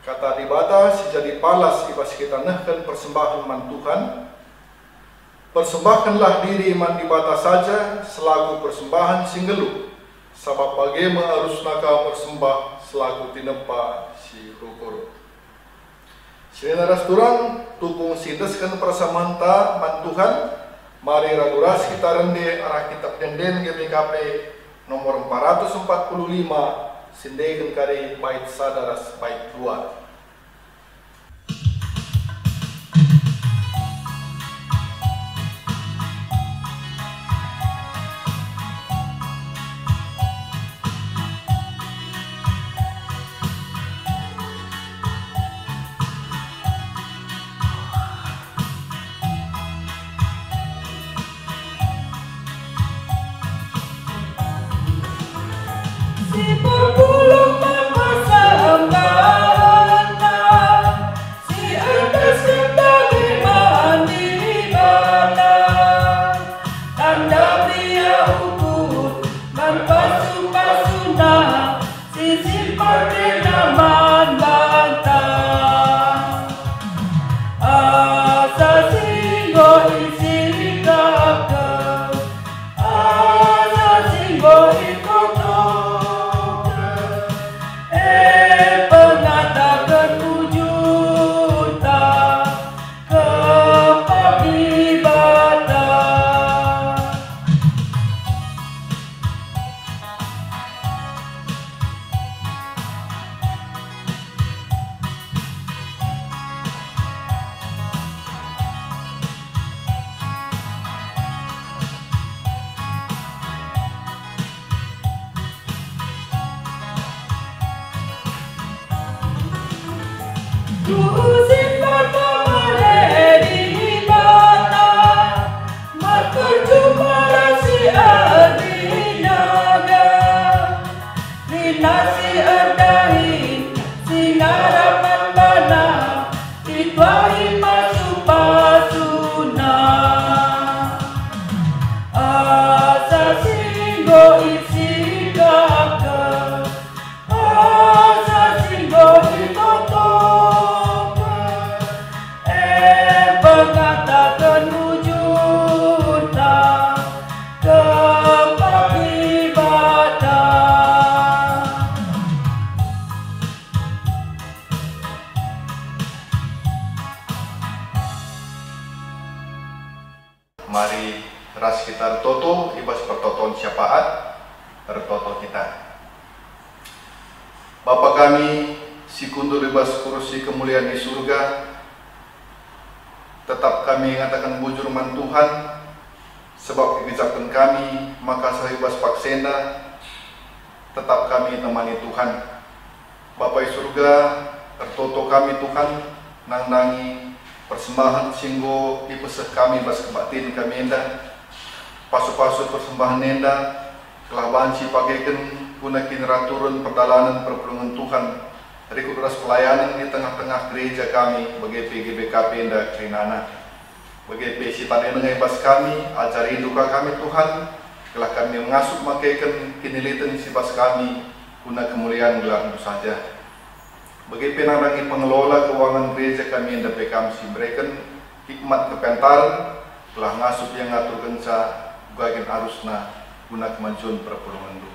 Kata di bata si jadi palas ibas kita nahkan persembahan man Tuhan. Persembahkanlah diri man di bata saja selaku persembahan singgelu. Sabab bagaimana harus naka persembah selaku tinepa si rukur. Sina rasturang tupung sindeskan persembahan ta man Tuhan. Mari raduras kita rende arah kitab denden GPKP nomor 445 sindekan kari bait sadaras bait 2. Si berbulu mempersembahkan, si endas kendali mandi badan, tanda dia ukur menpasu-pasuna, si simpan naman bantang. Asa singgo isi kakak, asa singgo ikoto. Pengatakan wujudnya kepaklibatan. Tuusin mata meredi bata, berpercuma si adinaga, linasi erdahin, sinarapan bana, itwahin masuk pasuna. Asa singgo isi kakak, asa singgo ikoto. Mengatakan wujudnya kepaklibatan. Mari ras kita retoto ibas pertoton syafaat retoto kita. Bapa kami si kundur ibas kursi kemuliaan di surga, tetap kami mengatakan bujur man Tuhan, sebab kebijakan kami maka sahibas paksenda, tetap kami temani Tuhan. Bapa di surga, tertoto kami Tuhan, nang-nangi persembahan singgo ipeseh kami bas kebatin kami enda, pasu-pasu persembahan enda, telah banci pakaikan guna kineraturun perdalanan perpulungan Tuhan. Rikut ras pelayanan di tengah-tengah gereja kami bagi GBKP Enda Kerinana, bagi sitan eneng bas kami, ajari duka kami Tuhan, telah kami mengasuh makaikan kinilitan si bas kami guna kemuliaan gelar saja. Bagi penandangi pengelola keuangan gereja kami Enda PKM si mereka hikmat kepentaran telah ngasuh yang ngatur genca bagian arusna guna kemajuan perpulungan du.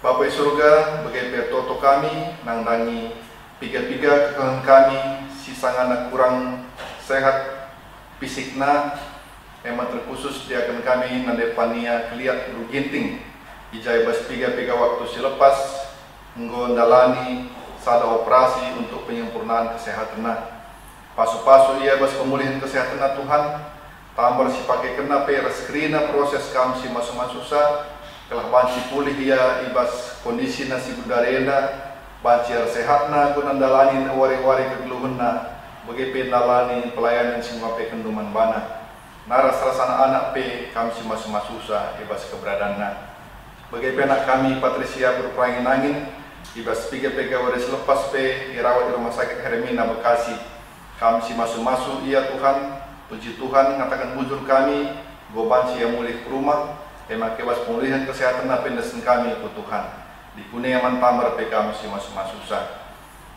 Bapak surga, bagi toto kami, nangdangi piga-piga kekang kami, sisangana kurang sehat fisikna, emang terkhusus diakan kami nandepania keliat ruginting, ijai bas piga-piga waktu silepas, menggondalani sada operasi untuk penyempurnaan kesehatan. Pasu-pasu ia bas pemulihan kesehatan Tuhan, tambah si pakai kena pereskrina proses kami si masuk-masusah. Telah banci pulih ia ibas kondisi nasi budarena, banci sehatna guna dalani wari-wari kegeluhunna, bagi pendalani pelayanan semua pe kenduman bana. Naras rasana anak pe kami si masuk-masusah ibas keberadaanna. Bagi penak kami Patricia berperangin angin, ibas piga-piga waris lepas pe dirawat di rumah sakit Hermina Bekasi. Kami si masuk-masuk ia Tuhan, Puji Tuhan ngatakan bujur kami, goban si yang mulih ke rumah, emak kewas pemulihan kesehatan na pendesan kami ku Tuhan. Di kuning aman tamar pe kami si masuk susah.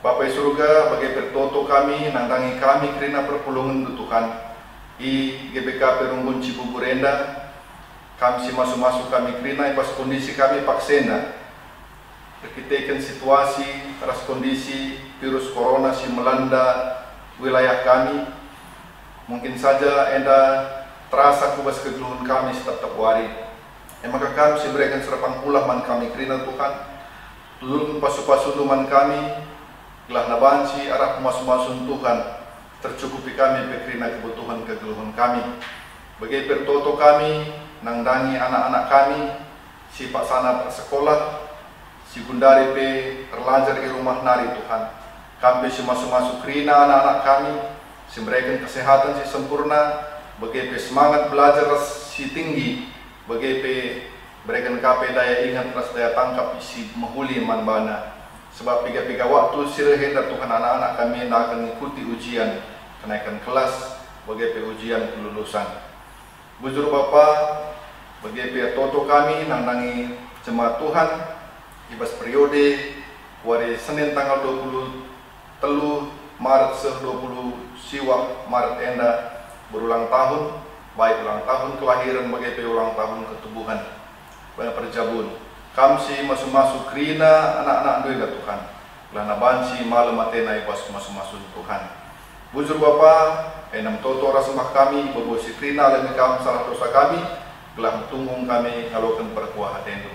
Bapa surga bagi pertoto kami, nandangi kami kerana perpulungan tu Tuhan. I GBK Perunggun Cibuburenda, kami si masuk kami kerana pas kondisi kami paksena. Berkitakan situasi, ras kondisi virus corona si melanda wilayah kami. Mungkin saja enda terasa kubas kegeluhan kami setiap hari. Maka kami si berikan serapang pula man kami kerana Tuhan. Tulung pasu-pasu man kami, gelah nabansi arah masuk Tuhan. Tercukupi kami berkerina kebutuhan kegeluhan kami. Bagi pertoto kami, nangdangi anak-anak kami, si paksana sekolah, si gundari pe terlanjar di rumah nari Tuhan. Kami si masuk kerina anak-anak kami, si berikan kesehatan si sempurna, bagi pe semangat belajar si tinggi, bagi pe berikan kape daya ingat ras daya tangkap isi mahuli manbana. Sebab piga-piga waktu sirahenda Tuhan anak-anak kami akan mengikuti ujian kenaikan kelas bagi pe ujian kelulusan. Bujur Bapa, bagi pe toto kami nandangi jemaat Tuhan ibas periode wari Senin tanggal 23 Maret 20 siwa Maret enda berulang tahun, baik ulang tahun kelahiran bagi pe ulang tahun ketubuhan banyak perjabun. Kami si masuk kerina anak-anak doa Tuhan. Lana bansi malam matena ibas masuk Tuhan. Bujur Bapa, enam toto rasmah kami berbosi kerina lemi kami salah dosa kami, gelah tunggung kami ngalokan perkuah hatendu.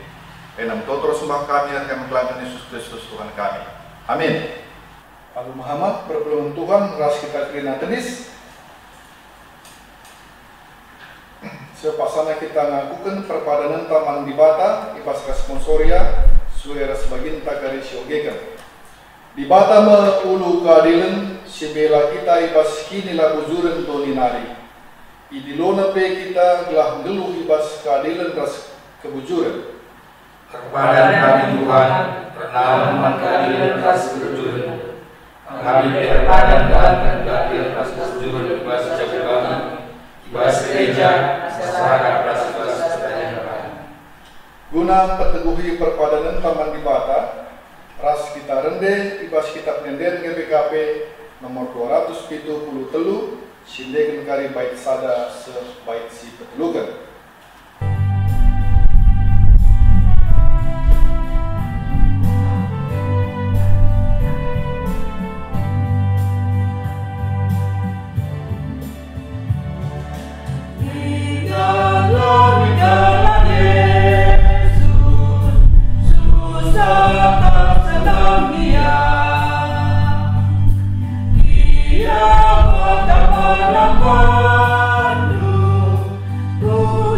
Enam toto rasmah kami akan mengkelangkan Yesus Kristus Tuhan kami. Amin. Lalu Muhammad berpelung Tuhan ras kita kerina tenis. Sepasana kita ngakukan perpadanan taman di Bata, ibas responsoria, suara sebagian takari siogekan. Di Bata meulu keadilan, sebela kita ibas kini lagu zuren toninari. Idilona pe kita gelah geluh ibas keadilan ras kebujuran. Kepada kami Tuhan, pernaman keadilan ras kebujuran. Kami berpadan dan keadilan ras kebujuran ibas jaga kami, ibas gereja, masyarakat ras guna peteguhi perpadanan taman di Bata, ras kita rende ibas kitab nenden GBKP nomor 273 sindegan kari bait sada sebait si petelugan. Oh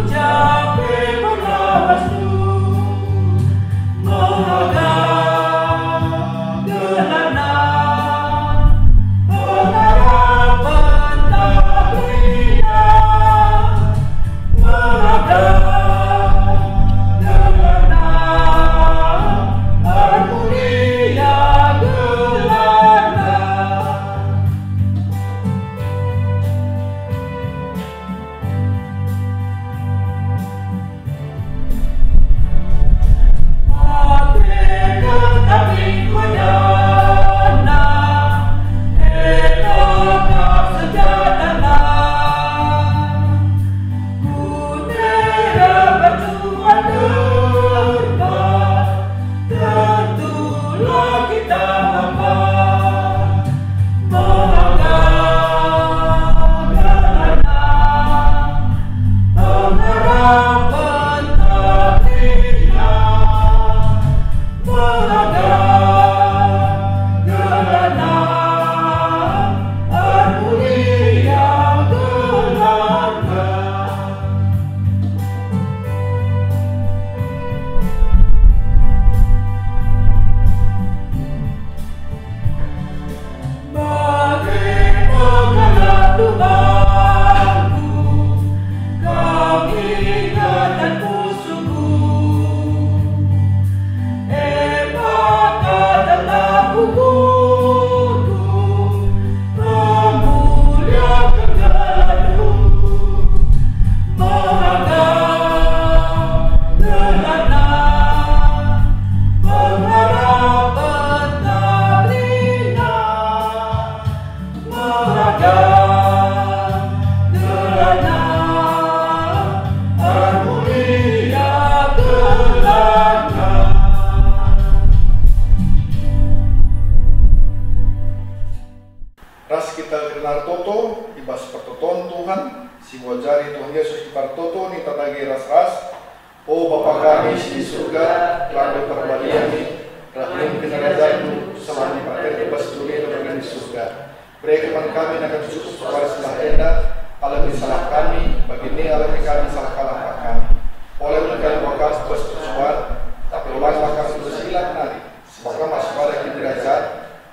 Simwajari Tuhan Yesus Kipartoto ni tatagi ras-ras. O Bapa kami di surga, telah berbaliani, rahim kenarajanmu, selama pakai bebas dunia dan di surga. Beri kepada kami akan cukup kepada setelah enda, alami salah kami, begini alami kami salah kalah kami. Oleh menekan wakaf bersesuaian, tapi ulanglah kami bersilat nari, semoga masuk pada derajat,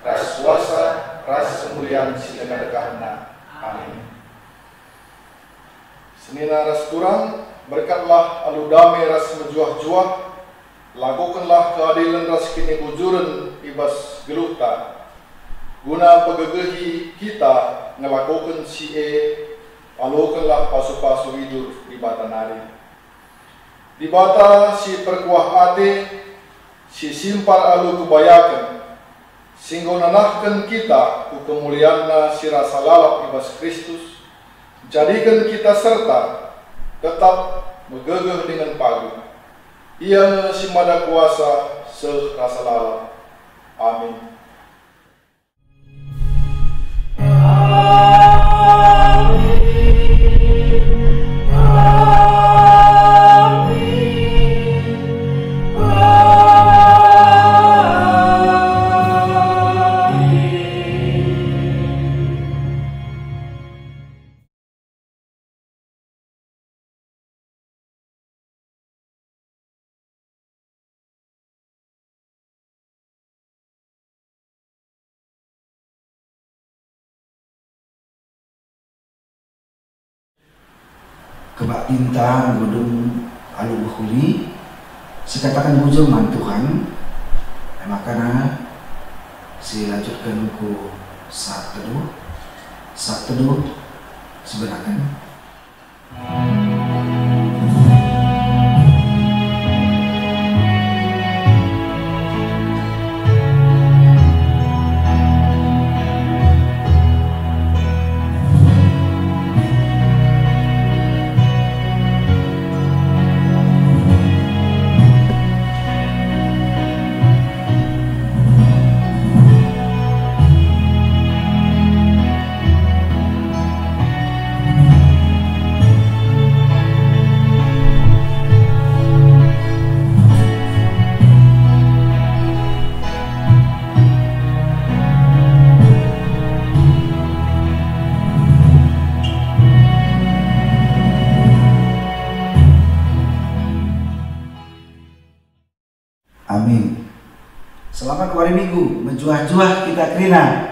ras kuasa, ras kemuliaan sehingga dekahna. Amin. Senina ras kurang, berkatlah alu damai ras menjuah-juah, lakukanlah keadilan ras kini bujuran ibas geluta, guna pegegehi kita ngelakukan si alukanlah pasu-pasu hidup di batanari. Di bata si perkuah ate, si simpar alu kebayakan, singgo nanahkan kita ku kemuliaanna si rasa lalap ibas Kristus, jadikan kita serta tetap megegeh dengan pagu. Ia si mada kuasa serasa lalap. Amin. Kebak tinta godong alu bahuli sekatakan bujongan Tuhan, makanya saya lanjutkan ku saat teduh sebenarnya. Amin. Selamat hari Minggu, menjuah-juah kita kerina.